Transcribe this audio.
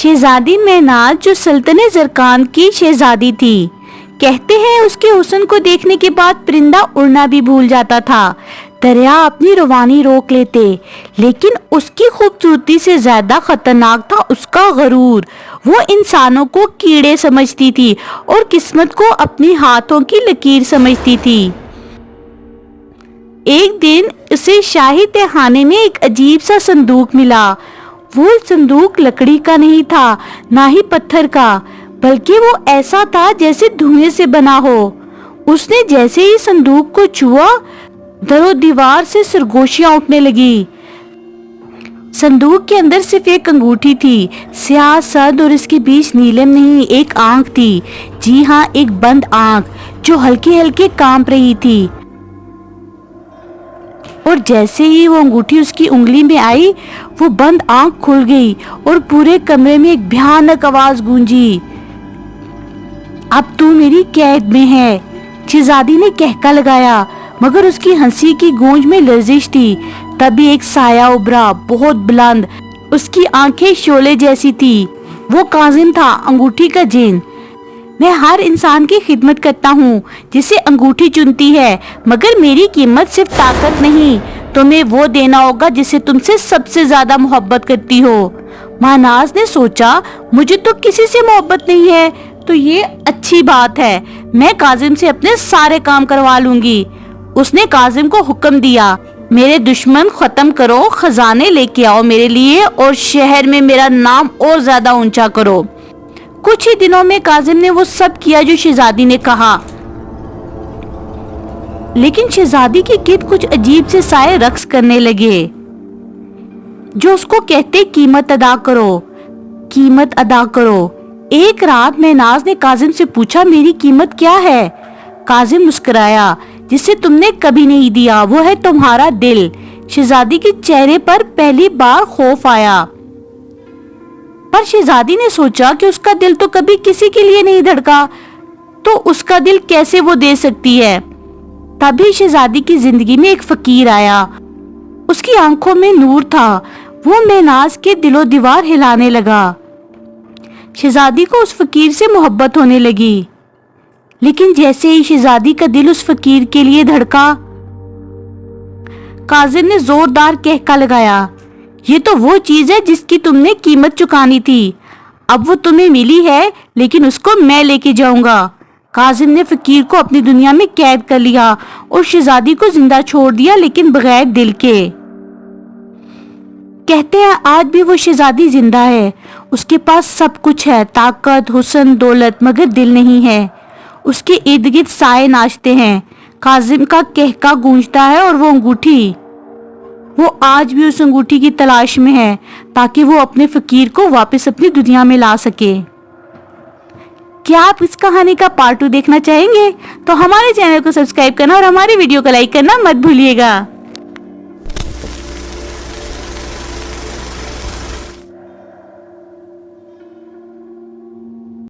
शहजादी महनाज जो सल्तनत जरकान की शहजादी थी, कहते हैं उसके हुस्न को देखने के बाद परिंदा उड़ना भी भूल जाता था। दरिया अपनी रवानी रोक लेते, लेकिन उसकी खूबसूरती से ज्यादा खतरनाक था उसका गरूर। वो इंसानों को कीड़े समझती थी और किस्मत को अपने हाथों की लकीर समझती थी। एक दिन उसे शाही तहखाने में एक अजीब सा संदूक मिला। वो संदूक लकड़ी का नहीं था, ना ही पत्थर का, बल्कि वो ऐसा था जैसे धुएं से बना हो। उसने जैसे ही संदूक को छुआ, दरो दीवार से सरगोशियां उठने लगी। संदूक के अंदर सिर्फ एक अंगूठी थी, स्याह सद, और इसके बीच नीलम नहीं, एक आंख थी। जी हाँ, एक बंद आंख जो हल्के हल्के कांप रही थी। और जैसे ही वो अंगूठी उसकी उंगली में आई, वो बंद आंख खुल गई और पूरे कमरे में एक भयानक आवाज गूंजी, अब तू मेरी कैद में है। शहजादी ने कहका लगाया, मगर उसकी हंसी की गूंज में लर्जिश थी। तभी एक साया उभरा, बहुत बुलंद, उसकी आंखें शोले जैसी थी। वो काजिम था, अंगूठी का जिन। मैं हर इंसान की खिदमत करता हूँ जिसे अंगूठी चुनती है, मगर मेरी कीमत सिर्फ ताकत नहीं, तुम्हें वो देना होगा जिसे तुमसे सबसे ज्यादा मोहब्बत करती हो। महनाज ने सोचा, मुझे तो किसी से मोहब्बत नहीं है, तो ये अच्छी बात है, मैं काजिम से अपने सारे काम करवा लूंगी। उसने काजिम को हुक्म दिया, मेरे दुश्मन खत्म करो, खजाने लेके आओ मेरे लिए, और शहर में मेरा नाम और ज्यादा ऊंचा करो। कुछ ही दिनों में काजिम ने वो सब किया जो शहजादी ने कहा, लेकिन शहजादी के गिर्द कुछ अजीब से साए रक्स करने लगे, जो उसको कहते कीमत अदा करो, कीमत अदा करो। एक रात महनाज ने काजिम से पूछा, मेरी कीमत क्या है? काजिम मुस्कुराया, जिसे तुमने कभी नहीं दिया, वो है तुम्हारा दिल। शहजादी के चेहरे पर पहली बार खौफ आया, पर शहजादी ने सोचा कि उसका दिल तो कभी किसी के लिए नहीं धड़का, तो उसका दिल कैसे वो दे सकती है। तभी शहजादी की जिंदगी में एक फकीर आया। उसकी आंखों में नूर था। वो महनाज के दिलो दीवार हिलाने लगा। शहजादी को उस फकीर से मोहब्बत होने लगी, लेकिन जैसे ही शहजादी का दिल उस फकीर के लिए धड़का, काजिम ने जोरदार कहका लगाया, ये तो वो चीज है जिसकी तुमने कीमत चुकानी थी। अब वो तुम्हें मिली है, लेकिन उसको मैं लेके जाऊंगा। काजिम ने फकीर को अपनी दुनिया में कैद कर लिया और शहजादी को जिंदा छोड़ दिया, लेकिन बगैर दिल के। कहते हैं आज भी वो शहजादी जिंदा है। उसके पास सब कुछ है, ताकत, हुस्न, दौलत, मगर दिल नहीं है। उसके इर्द गिर्द साए नाचते हैं। काजिम का कहका गूंजता है, और वो अंगूठी, वो आज भी उस अंगूठी की तलाश में है, ताकि वो अपने फकीर को वापस अपनी दुनिया में ला सके। क्या आप इस कहानी का पार्ट 2 देखना चाहेंगे? तो हमारे चैनल को सब्सक्राइब करना और हमारी वीडियो को लाइक करना मत भूलिएगा।